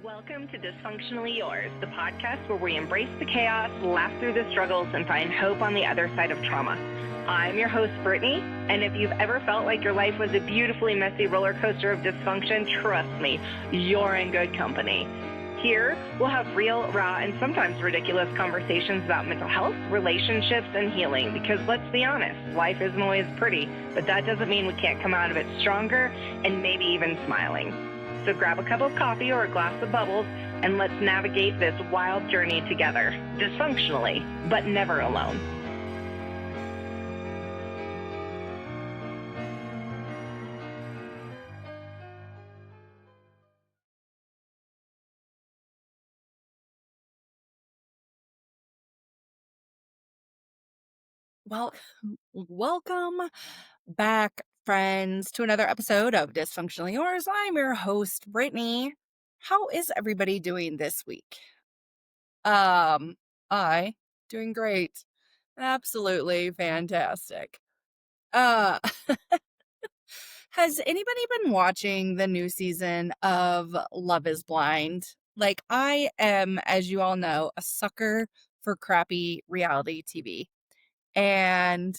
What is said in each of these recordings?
Welcome to Dysfunctionally Yours, the podcast where we embrace the chaos, laugh through the struggles, and find hope on the other side of trauma. I'm your host, Brittany, and if you've ever felt like your life was a beautifully messy roller coaster of dysfunction, trust me, you're in good company. Here, we'll have real, raw, and sometimes ridiculous conversations about mental health, relationships, and healing, because let's be honest, life isn't always pretty, but that doesn't mean we can't come out of it stronger and maybe even smiling. So grab a cup of coffee or a glass of bubbles, and let's navigate this wild journey together, dysfunctionally, but never alone. Well, welcome back, friends, to another episode of Dysfunctionally Yours. I'm your host, Brittany. How is everybody doing this week? I doing great. Absolutely fantastic. Uh, has anybody been watching the new season of Love is Blind? Like, I am, as you all know, a sucker for crappy reality TV. And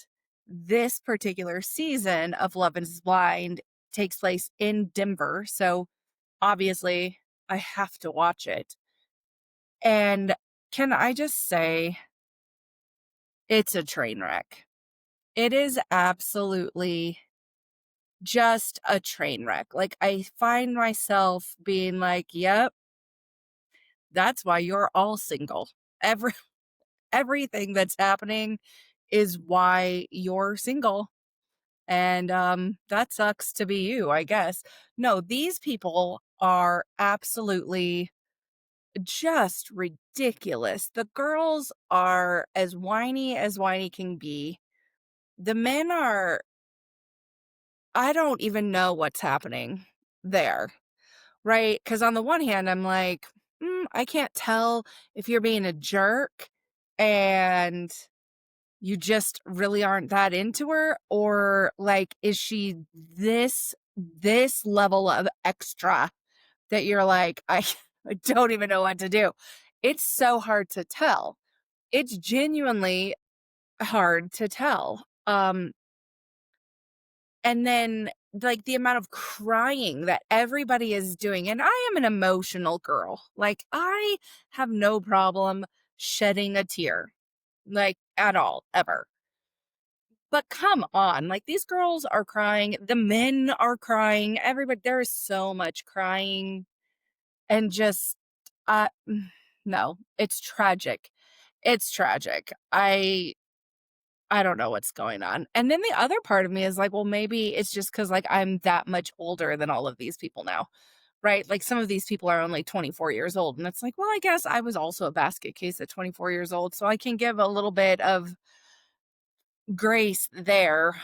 this particular season of Love is Blind takes place in Denver. So obviously, I have to watch it. And can I just say, it's a train wreck. It is absolutely just a train wreck. Like, I find myself being like, yep, that's why you're all single. Everything that's happening is why you're single. And that sucks to be you, I guess. No, these people are absolutely just ridiculous. The girls are as whiny can be. The men are, I don't even know what's happening there, right? Because on the one hand, I'm like, I can't tell if you're being a jerk and you just really aren't that into her, or like, is she this level of extra that you're like, I don't even know what to do. It's so hard to tell. It's genuinely hard to tell. And then like the amount of crying that everybody is doing, and I am an emotional girl. Like, I have no problem shedding a tear, like, at all, ever. But come on, like, these girls are crying, the men are crying, everybody, there is so much crying, and just, uh, no, it's tragic. It's tragic. I don't know what's going on. And then the other part of me is like, well, maybe it's just because, like, I'm that much older than all of these people now, right? Like, some of these people are only 24 years old, and it's like, well, I guess I was also a basket case at 24 years old, so I can give a little bit of grace there,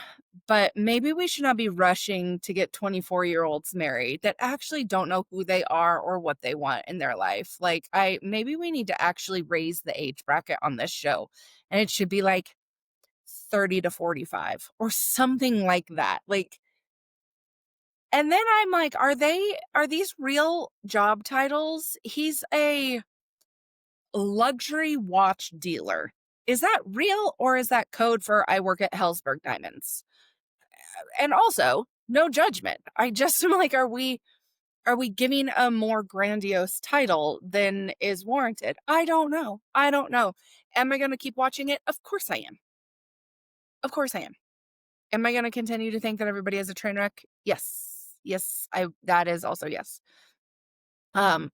but maybe we should not be rushing to get 24-year-olds married that actually don't know who they are or what they want in their life. Like, maybe we need to actually raise the age bracket on this show, and it should be like 30 to 45 or something like that. Like, and then I'm like, are these real job titles? He's a luxury watch dealer. Is that real, or is that code for I work at Hellsberg Diamonds? And also, no judgment. I just am like, are we giving a more grandiose title than is warranted? I don't know. Am I going to keep watching it? Of course I am. Of course I am. Am I going to continue to think that everybody is a train wreck? Yes. That is also yes. So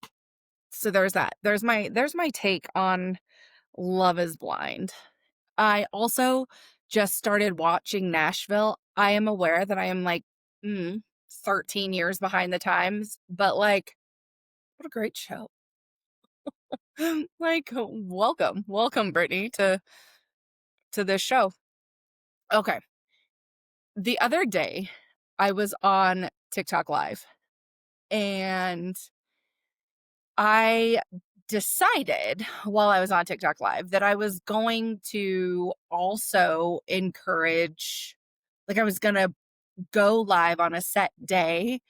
there's that. There's my take on Love is Blind. I also just started watching Nashville. I am aware that I am like 13 years behind the times, but like, what a great show. Like, welcome, Brittany, to this show. Okay. The other day, I was on TikTok Live, and I decided while I was on TikTok Live that I was going to also encourage, like, I was going to go live on a set day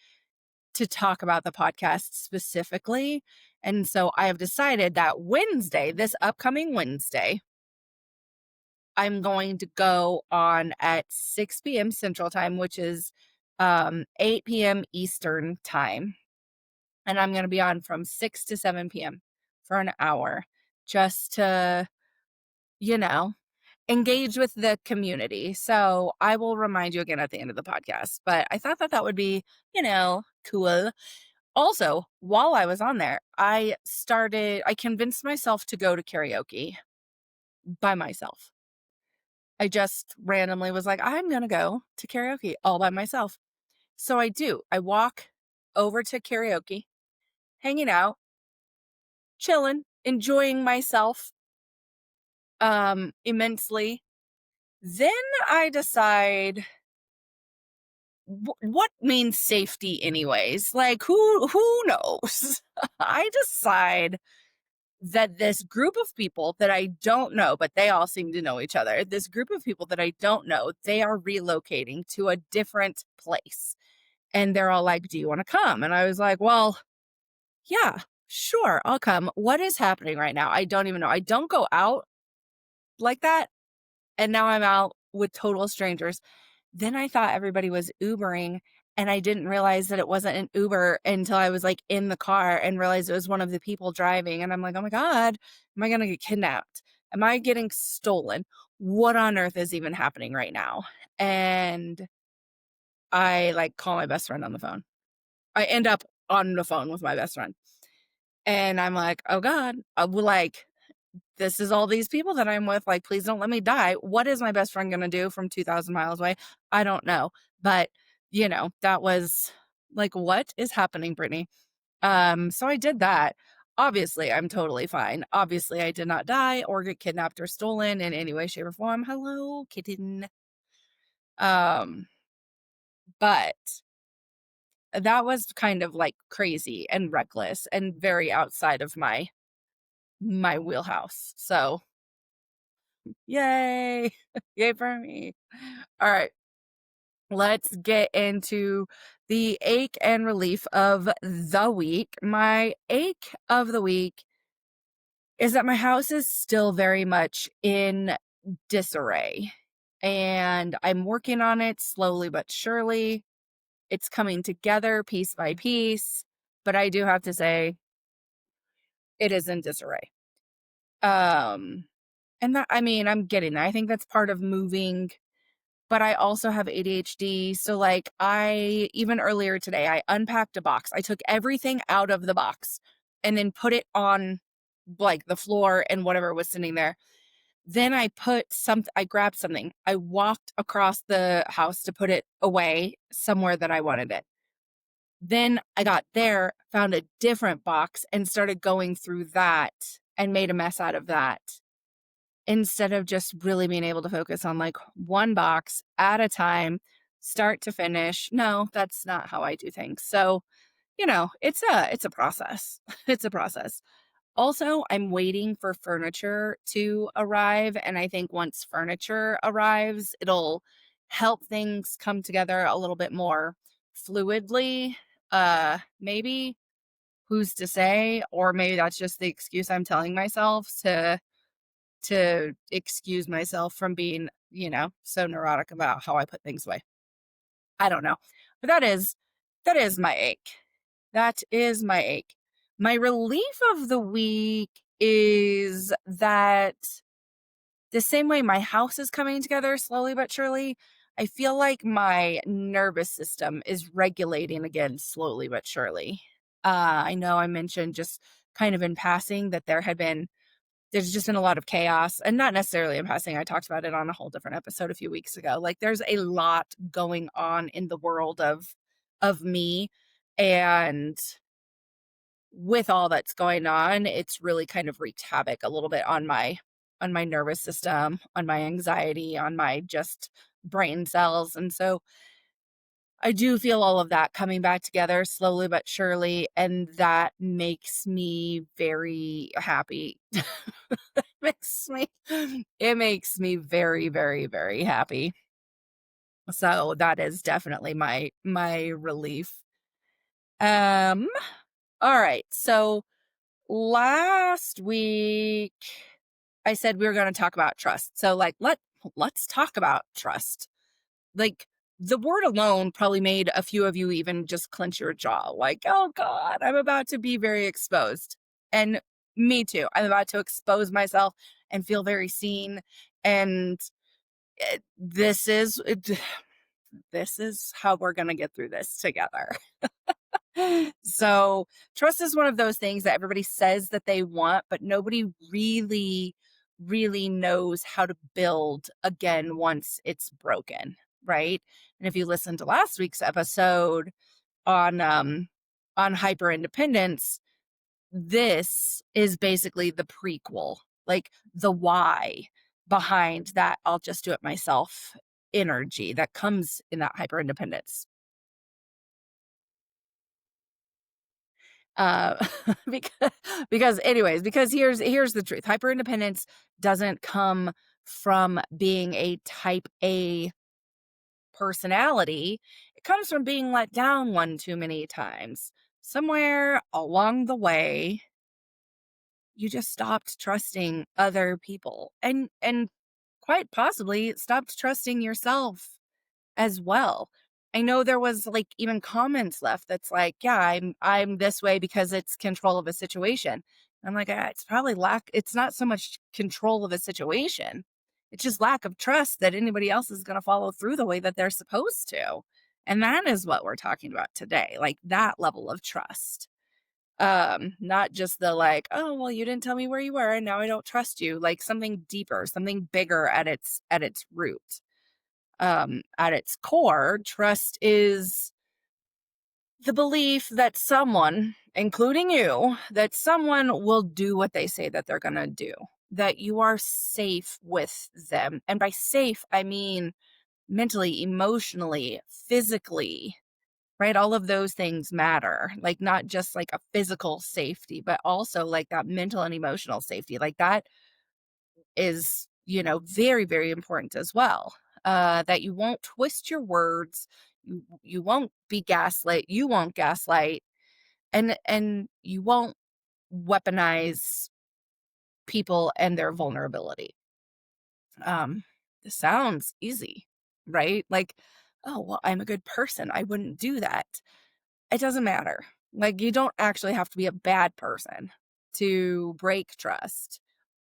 to talk about the podcast specifically. And so I have decided that Wednesday, this upcoming Wednesday, I'm going to go on at 6 p.m. Central Time, which is 8 p.m. Eastern Time. And I'm going to be on from 6 to 7 p.m. for an hour just to, engage with the community. So I will remind you again at the end of the podcast. But I thought that that would be, cool. Also, while I was on there, I convinced myself to go to karaoke by myself. I just randomly was like, I'm going to go to karaoke all by myself. So I do. I walk over to karaoke, hanging out, chilling, enjoying myself immensely. Then I decide what means safety anyways? Like who knows? I decide that this group of people that I don't know, but they all seem to know each other, this group of people that I don't know, they are relocating to a different place. And they're all like, do you want to come? And I was like, well, yeah, sure, I'll come. What is happening right now? I don't even know. I don't go out like that. And now I'm out with total strangers. Then I thought everybody was Ubering, and I didn't realize that it wasn't an Uber until I was like in the car and realized it was one of the people driving. And I'm like, oh my God, am I going to get kidnapped? Am I getting stolen? What on earth is even happening right now? And I like call my best friend on the phone. I end up on the phone with my best friend. And I'm like, oh God, this is all these people that I'm with. Like, please don't let me die. What is my best friend going to do from 2,000 miles away? I don't know. But, that was like, what is happening, Brittany? So I did that. Obviously, I'm totally fine. Obviously, I did not die or get kidnapped or stolen in any way, shape, or form. Hello, kitten. But that was kind of like crazy and reckless and very outside of my wheelhouse. So yay. Yay for me. All right. Let's get into the ache and relief of the week. My ache of the week is that my house is still very much in disarray. And I'm working on it slowly but surely. It's coming together piece by piece. But I do have to say, it is in disarray. And that, I'm getting there. I think that's part of moving, but I also have ADHD. So like even earlier today, I unpacked a box. I took everything out of the box and then put it on like the floor and whatever was sitting there. Then I grabbed something. I walked across the house to put it away somewhere that I wanted it. Then I got there, found a different box and started going through that and made a mess out of that, instead of just really being able to focus on like one box at a time, start to finish. No, that's not how I do things. So, it's a process. It's a process. Also, I'm waiting for furniture to arrive. And I think once furniture arrives, it'll help things come together a little bit more fluidly. Maybe, who's to say? Or maybe that's just the excuse I'm telling myself to excuse myself from being, so neurotic about how I put things away. I don't know. But that is my ache. That is my ache. My relief of the week is that the same way my house is coming together slowly but surely, I feel like my nervous system is regulating again slowly but surely. I know I mentioned just kind of in passing that there's just been a lot of chaos, and not necessarily in passing. I talked about it on a whole different episode a few weeks ago. Like there's a lot going on in the world of me, and with all that's going on, it's really kind of wreaked havoc a little bit on my nervous system, on my anxiety, on my just brain cells. And so I do feel all of that coming back together slowly but surely, and that makes me very happy. It makes me very, very, very happy. So that is definitely my relief. Um, all right. So last week I said we were going to talk about trust. So like let's talk about trust. Like the word alone probably made a few of you even just clench your jaw. Like, oh God, I'm about to be very exposed. And me too. I'm about to expose myself and feel very seen. And this is this is how we're going to get through this together. So trust is one of those things that everybody says that they want, but nobody really knows how to build again once it's broken, right? And if you listen to last week's episode on hyper independence, this is basically the prequel, like the why behind that I'll just do it myself energy that comes in that hyper independence. Uh, because because here's the truth. Hyper independence doesn't come from being a type A personality. It comes from being let down one too many times. Somewhere along the way, you just stopped trusting other people and quite possibly stopped trusting yourself as well. I know there was like even comments left that's like, yeah, I'm this way because it's control of a situation. I'm like, it's probably it's not so much control of a situation. It's just lack of trust that anybody else is going to follow through the way that they're supposed to. And that is what we're talking about today, like that level of trust. Not just the like, oh, well, you didn't tell me where you were and now I don't trust you, like something deeper, something bigger at its root. At its core, trust is the belief that someone, including you, that someone will do what they say that they're going to do, that you are safe with them. And by safe, I mean mentally, emotionally, physically, right? All of those things matter, like not just like a physical safety, but also like that mental and emotional safety. Like that is, very important as well. That you won't twist your words, you won't be gaslight, you won't gaslight, and you won't weaponize people and their vulnerability. This sounds easy, right? Like, oh, well, I'm a good person, I wouldn't do that. It doesn't matter. Like, you don't actually have to be a bad person to break trust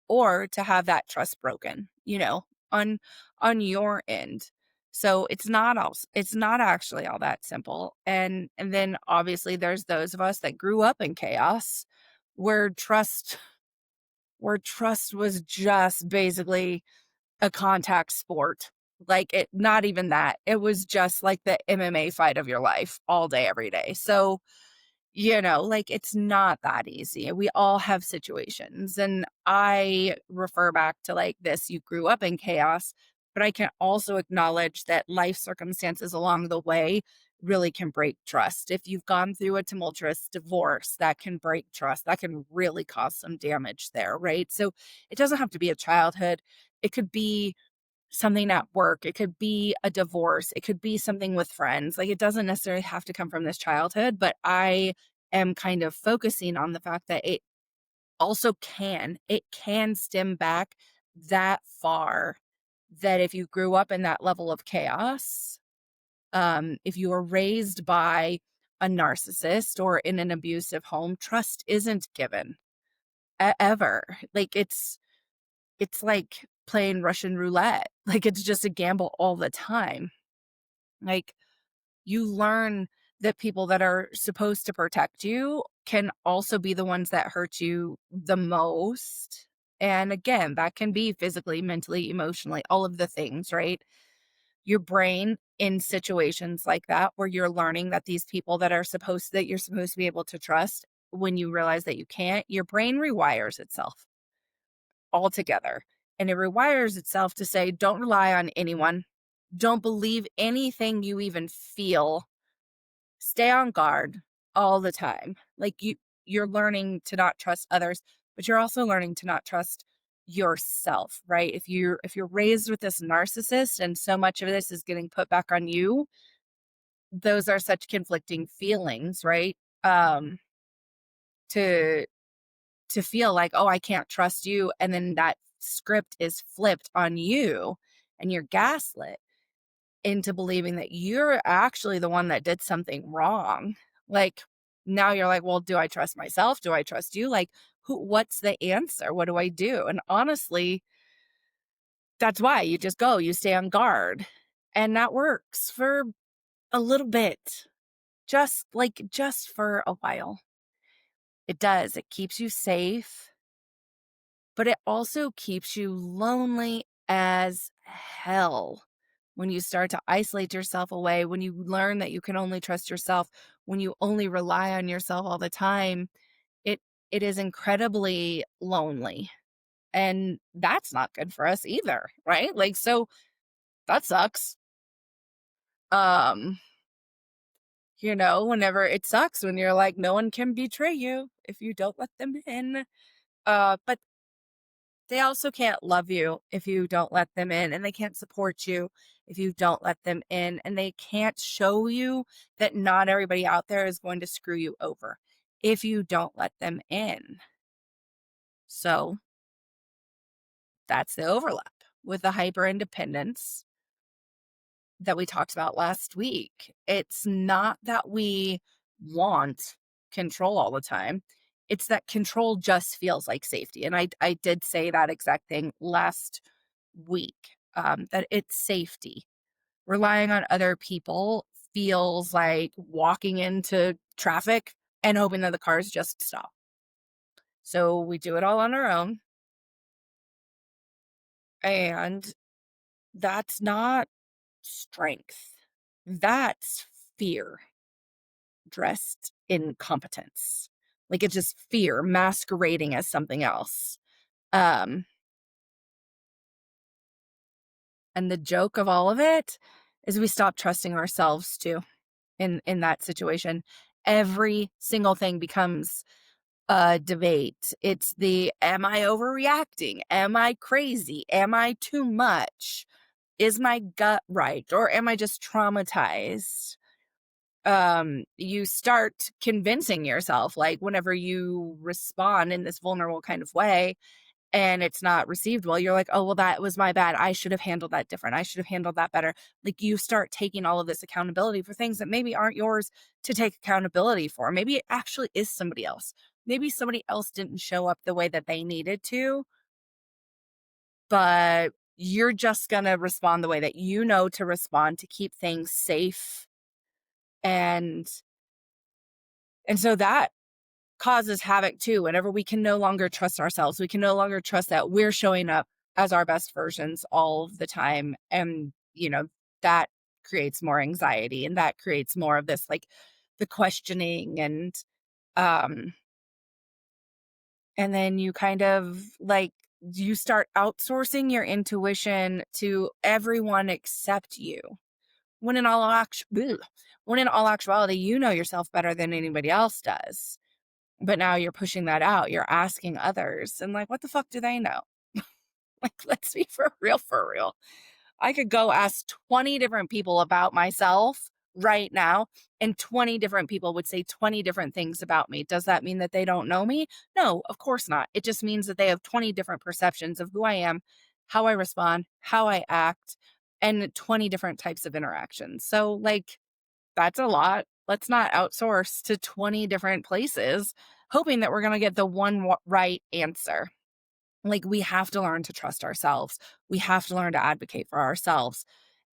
or to have that trust broken, on your end. So it's not actually all that simple. And then obviously there's those of us that grew up in chaos where trust was just basically a contact sport. Like it not even that. It was just like the MMA fight of your life all day every day. So like it's not that easy. We all have situations. And I refer back to like this you grew up in chaos, but I can also acknowledge that life circumstances along the way really can break trust. If you've gone through a tumultuous divorce, that can break trust. That can really cause some damage there, right? So it doesn't have to be a childhood. It could be something at work. It could be a divorce. It could be something with friends. Like it doesn't necessarily have to come from this childhood, but I am kind of focusing on the fact that it can stem back that far, that if you grew up in that level of chaos, if you were raised by a narcissist or in an abusive home, trust isn't given ever. Like it's like playing Russian roulette. Like it's just a gamble all the time. Like you learn that people that are supposed to protect you can also be the ones that hurt you the most. And again, that can be physically, mentally, emotionally, all of the things, right? Your brain in situations like that where you're learning that these people that you're supposed to be able to trust, when you realize that you can't, your brain rewires itself altogether. And it rewires itself to say, don't rely on anyone. Don't believe anything you even feel. Stay on guard all the time. Like you're learning to not trust others, but you're also learning to not trust yourself, right? If you're raised with this narcissist and so much of this is getting put back on you, those are such conflicting feelings, right? um, to feel like, oh, I can't trust you. And then that script is flipped on you and you're gaslit into believing that you're actually the one that did something wrong. Like now you're like, well, do I trust myself? Do I trust you? Like what's the answer? What do I do? And honestly, that's why you just go, you stay on guard. And that works for a little bit. Just for a while. It does. It keeps you safe, but it also keeps you lonely as hell when you start to isolate yourself away, when you learn that you can only trust yourself, when you only rely on yourself all the time. It it is incredibly lonely. And that's not good for us either, right? Like so that sucks. Um, whenever it sucks when you're like no one can betray you if you don't let them in. But they also can't love you if you don't let them in, and they can't support you if you don't let them in, and they can't show you that not everybody out there is going to screw you over if you don't let them in. So that's the overlap with the hyper independence that we talked about last week. It's not that we want control all the time. It's that control just feels like safety. And I did say that exact thing last week, that it's safety. Relying on other people feels like walking into traffic and hoping that the cars just stop. So we do it all on our own. And that's not strength. That's fear dressed in competence. Like it's just fear masquerading as something else. Um, and the joke of all of it is we stop trusting ourselves too in that situation. Every single thing becomes a debate. It's the am I overreacting? Am I crazy? Am I too much? Is my gut right? Or am I just traumatized? You start convincing yourself, like whenever you respond in this vulnerable kind of way and it's not received well, you're like, oh, well, that was my bad. I should have handled that different. I should have handled that better. Like you start taking all of this accountability for things that maybe aren't yours to take accountability for. Maybe it actually is somebody else. Maybe somebody else didn't show up the way that they needed to, but you're just going to respond the way that you know to respond to keep things safe. And so that causes havoc too. Whenever we can no longer trust ourselves, we can no longer trust that we're showing up as our best versions all of the time. And, that creates more anxiety and that creates more of this, like the questioning um, and then you kind of like, you start outsourcing your intuition to everyone except you. When in all actuality, you know yourself better than anybody else does. But now you're pushing that out. You're asking others. And like, what the fuck do they know? Like, let's be for real, for real. I could go ask 20 different people about myself right now, and 20 different people would say 20 different things about me. Does that mean that they don't know me? No, of course not. It just means that they have 20 different perceptions of who I am, how I respond, how I act, and 20 different types of interactions. So, like, that's a lot. Let's not outsource to 20 different places, hoping that we're going to get the one right answer. Like, we have to learn to trust ourselves. We have to learn to advocate for ourselves.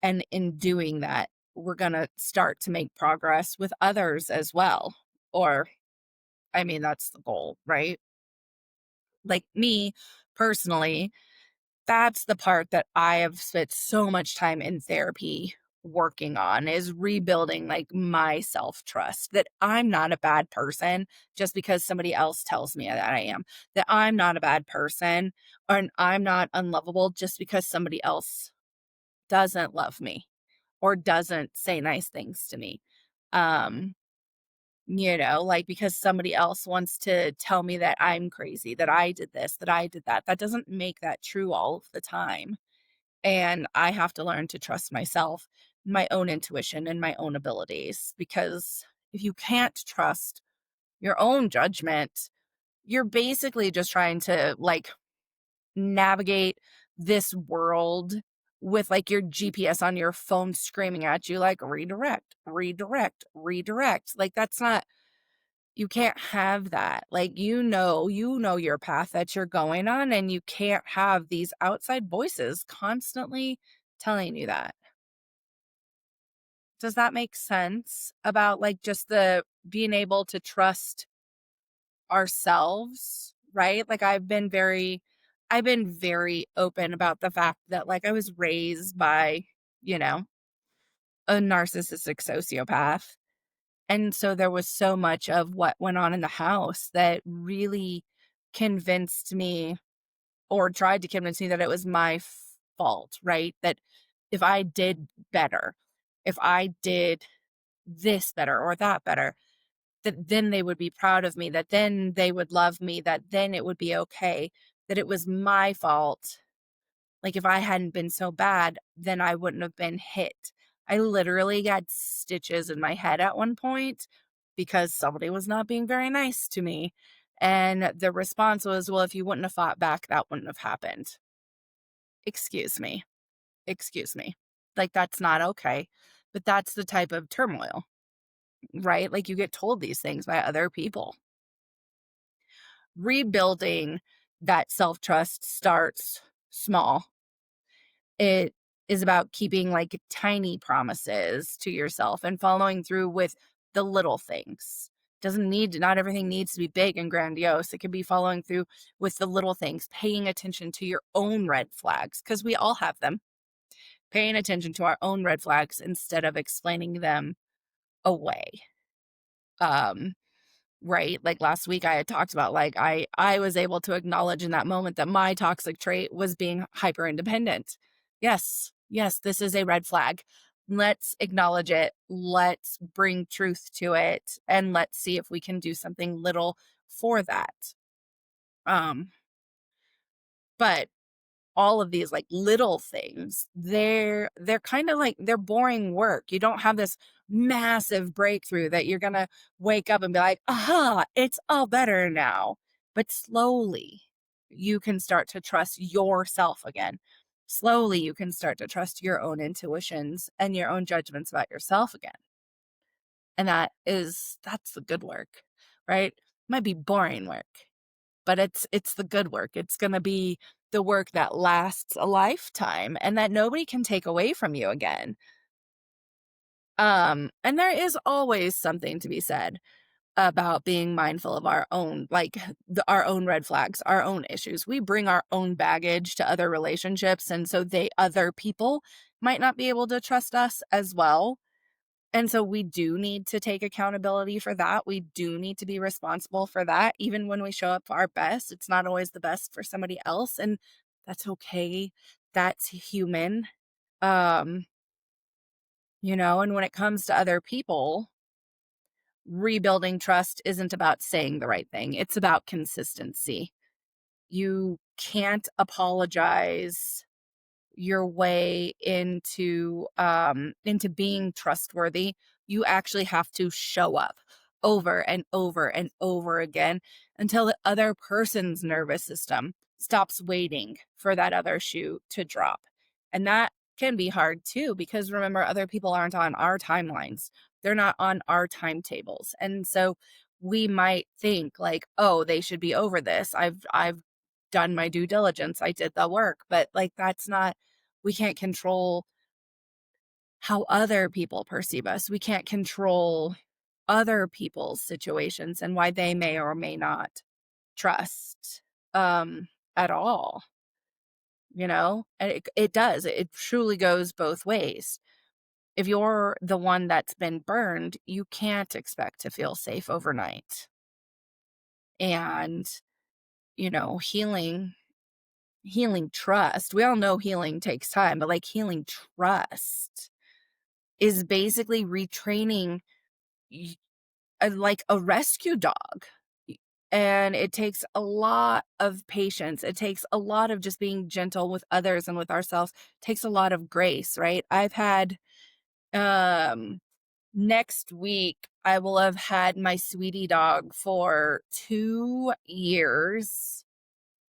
And in doing that, we're going to start to make progress with others as well. Or, I mean, that's the goal, right? Like me personally, that's the part that I have spent so much time in therapy working on, is rebuilding like my self-trust, that I'm not a bad person just because somebody else tells me that I am, that I'm not a bad person or I'm not unlovable just because somebody else doesn't love me or doesn't say nice things to me. Um, like because somebody else wants to tell me that I'm crazy, that I did this, that I did that. That doesn't make that true all of the time. And I have to learn to trust myself, my own intuition, and my own abilities. Because if you can't trust your own judgment, you're basically just trying to like navigate this world with like your GPS on your phone screaming at you like redirect, redirect, redirect. Like that's not, you can't have that. Like you know your path that you're going on, and you can't have these outside voices constantly telling you that. Does that make sense about like just the being able to trust ourselves, right? Like I've been very open about the fact that like I was raised by, you know, a narcissistic sociopath. And so there was so much of what went on in the house that really convinced me, or tried to convince me, that it was my fault, right? That if I did better, if I did this better or that better, that then they would be proud of me, that then they would love me, that then it would be okay, that it was my fault. Like if I hadn't been so bad, then I wouldn't have been hit. I literally got stitches in my head at one point because somebody was not being very nice to me. And the response was, well, if you wouldn't have fought back, that wouldn't have happened. Excuse me. Excuse me. Like that's not okay. But that's the type of turmoil, right? Like you get told these things by other people. Rebuilding that self-trust starts small. It is about keeping like tiny promises to yourself and following through with the little things. Not everything needs to be big and grandiose. It can be following through with the little things, paying attention to your own red flags, because we all have them. Paying attention to our own red flags instead of explaining them away. Um, right? Like last week I had talked about like I was able to acknowledge in that moment that my toxic trait was being hyper independent. Yes. Yes, this is a red flag. Let's acknowledge it. Let's bring truth to it, and let's see if we can do something little for that. Um but all of these like little things, they're kind of like, they're boring work. You don't have this massive breakthrough that you're gonna wake up and be like, aha, it's all better now. But slowly you can start to trust yourself again. Slowly you can start to trust your own intuitions and your own judgments about yourself again. And that's the good work, right? Might be boring work, but it's the good work. It's going to be the work that lasts a lifetime and that nobody can take away from you again. And there is always something to be said about being mindful of our own, like our own red flags, our own issues. We bring our own baggage to other relationships, and so other people might not be able to trust us as well. And so we do need to take accountability for that. We do need to be responsible for that. Even when we show up our best, it's not always the best for somebody else. And that's okay. That's human. Um, and when it comes to other people, rebuilding trust isn't about saying the right thing. It's about consistency. You can't apologize your way into being trustworthy. You actually have to show up over and over and over again until the other person's nervous system stops waiting for that other shoe to drop. And that can be hard too, because remember, other people aren't on our timelines. They're not on our timetables. And so we might think like, oh, they should be over this. I've done my due diligence. I did the work. But like that's not, we can't control how other people perceive us. We can't control other people's situations and why they may or may not trust at all. And it does. It truly goes both ways. If you're the one that's been burned, you can't expect to feel safe overnight. And, healing trust. We all know healing takes time, but like healing trust is basically retraining like a rescue dog. And it takes a lot of patience. It takes a lot of just being gentle with others and with ourselves. It takes a lot of grace, right? I've had next week I will have had my sweetie dog for 2 years.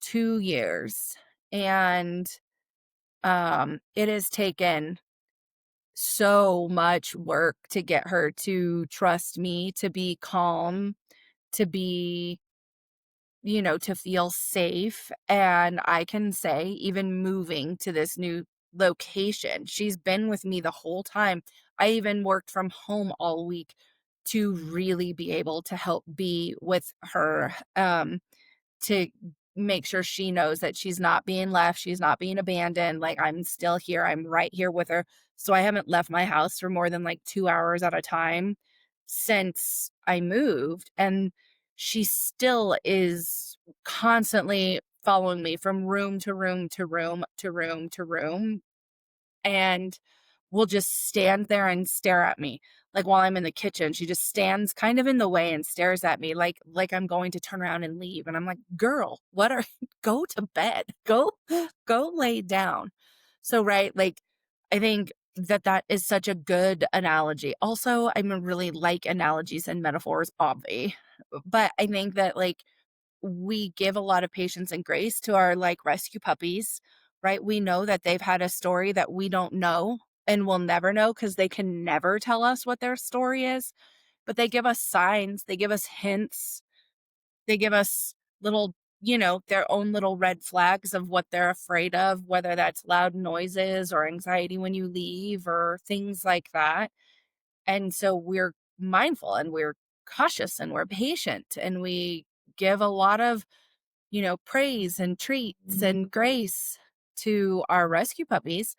2 years. And it has taken so much work to get her to trust me, to be calm, to be, to feel safe. And I can say, even moving to this new location, she's been with me the whole time. I even worked from home all week to really be able to help be with her. To make sure she knows that she's not being left, she's not being abandoned, like, I'm still here, I'm right here with her. So I haven't left my house for more than, like, 2 hours at a time since I moved, and she still is constantly following me from room to room to room to room to room, and will just stand there and stare at me. Like, while I'm in the kitchen, she just stands kind of in the way and stares at me like I'm going to turn around and leave, and I'm like, "Girl, what are go to bed. Go lay down." So, right, like, I think that is such a good analogy. Also, I'm a really like analogies and metaphors, obvi, but I think that, like, we give a lot of patience and grace to our, like, rescue puppies, right? We know that they've had a story that we don't know and will never know because they can never tell us what their story is, but they give us signs, they give us hints, they give us little, their own little red flags of what they're afraid of, whether that's loud noises or anxiety when you leave or things like that. And so we're mindful and we're cautious and we're patient and we give a lot of, praise and treats and grace to our rescue puppies.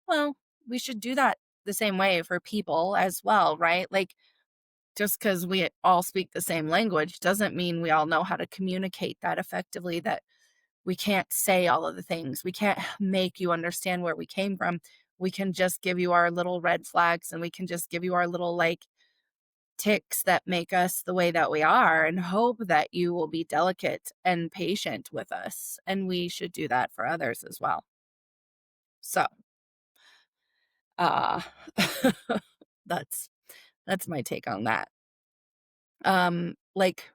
Well, we should do that the same way for people as well, right? Like, just because we all speak the same language doesn't mean we all know how to communicate that effectively, that we can't say all of the things. We can't make you understand where we came from. We can just give you our little red flags and we can just give you our little, like, ticks that make us the way that we are and hope that you will be delicate and patient with us. And we should do that for others as well. So, uh that's that's my take on that. Like,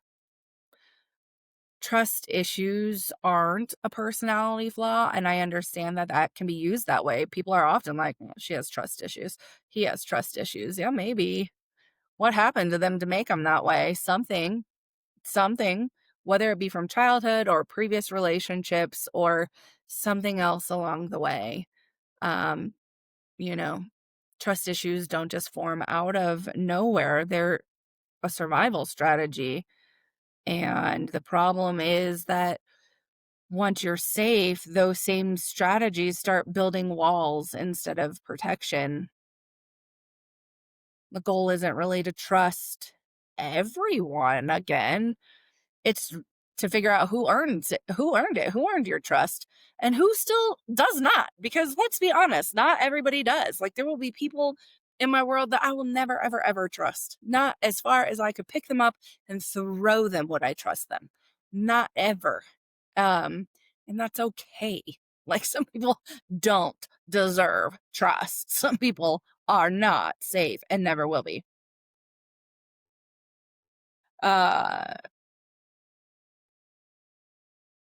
trust issues aren't a personality flaw, and I understand that that can be used that way. People are often like, "Well, she has trust issues. He has trust issues." Yeah, maybe. What happened to them to make them that way? Something, whether it be from childhood or previous relationships or something else along the way. Um, you know, trust issues don't just form out of nowhere. They're a survival strategy. And the problem is that once you're safe, those same strategies start building walls instead of protection. The goal isn't really to trust everyone again. It's to figure out who earned it, who earned your trust, and who still does not. Because let's be honest, not everybody does. Like, there will be people in my world that I will never, ever, ever trust. Not as far as I could pick them up and throw them would I trust them. Not ever. And that's okay. Like, some people don't deserve trust. Some people are not safe and never will be. Uh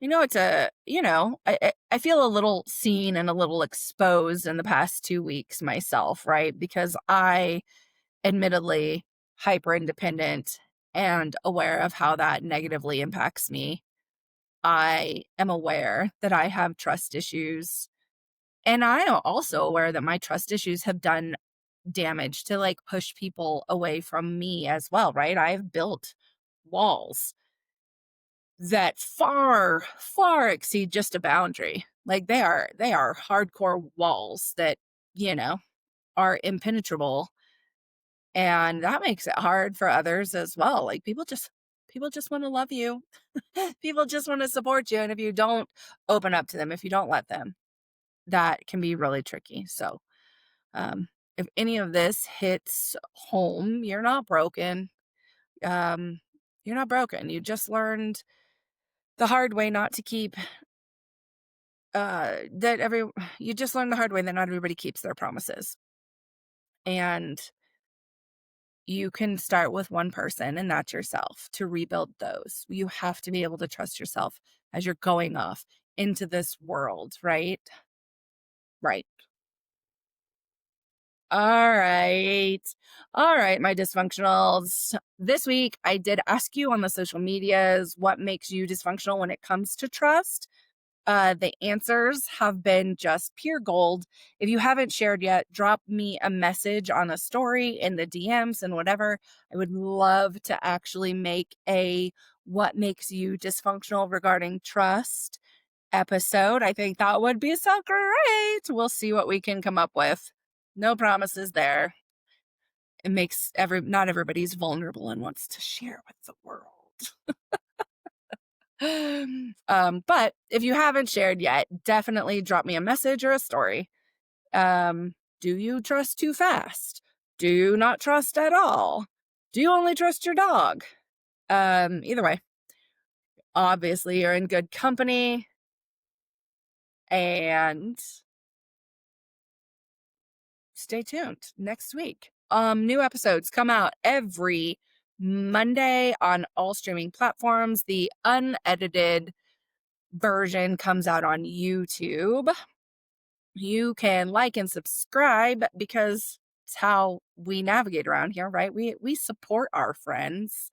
it's I feel a little seen and a little exposed in the past 2 weeks myself, right? Because I, admittedly, hyper independent and aware of how that negatively impacts me. I am aware that I have trust issues, and I am also aware that my trust issues have done damage to, like, push people away from me as well, right? I've built walls that far, far exceed just a boundary. Like, they are hardcore walls that, you know, are impenetrable, and that makes it hard for others as well. Like, people just wanna love you. People just wanna support you, and if you don't open up to them, if you don't let them, that can be really tricky. So, um, if any of this hits home, you're not broken. Um, you're not broken. You just learned the hard way not to keep that every you just learn the hard way that not everybody keeps their promises. And You can start with one person, and that's yourself, to rebuild those. You have to be able to trust yourself as you're going off into this world, right? Right. All right. All right, my dysfunctionals. This week, I did ask you on the social medias what makes you dysfunctional when it comes to trust. The answers have been just pure gold. If you haven't shared yet, drop me a message on a story in the DMs and whatever. I would love to actually make a what makes you dysfunctional regarding trust episode. I think that would be so great. We'll see what we can come up with. No promises there. It makes not everybody's vulnerable and wants to share with the world. But if you haven't shared yet, definitely drop me a message or a story. Do you trust too fast? Do you not trust at all? Do you only trust your dog? Either way, obviously you're in good company, and stay tuned next week. New episodes come out every Monday on all streaming platforms. The unedited version comes out on YouTube. You can like and subscribe because it's how we navigate around here, right? We support our friends.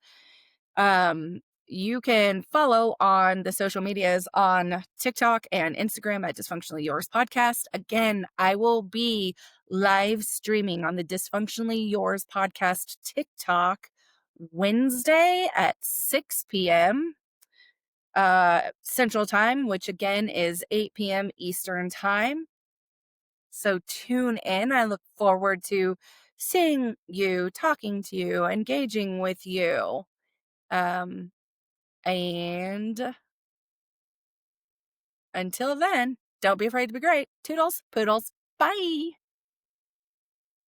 You can follow on the social medias on TikTok and Instagram at Dysfunctionally Yours Podcast. Again, I will be live streaming on the Dysfunctionally Yours Podcast TikTok Wednesday at 6 p.m. Central Time, which again is 8 p.m. Eastern Time. So tune in. I look forward to seeing you, talking to you, engaging with you. And until then, don't be afraid to be great. Toodles, poodles, bye.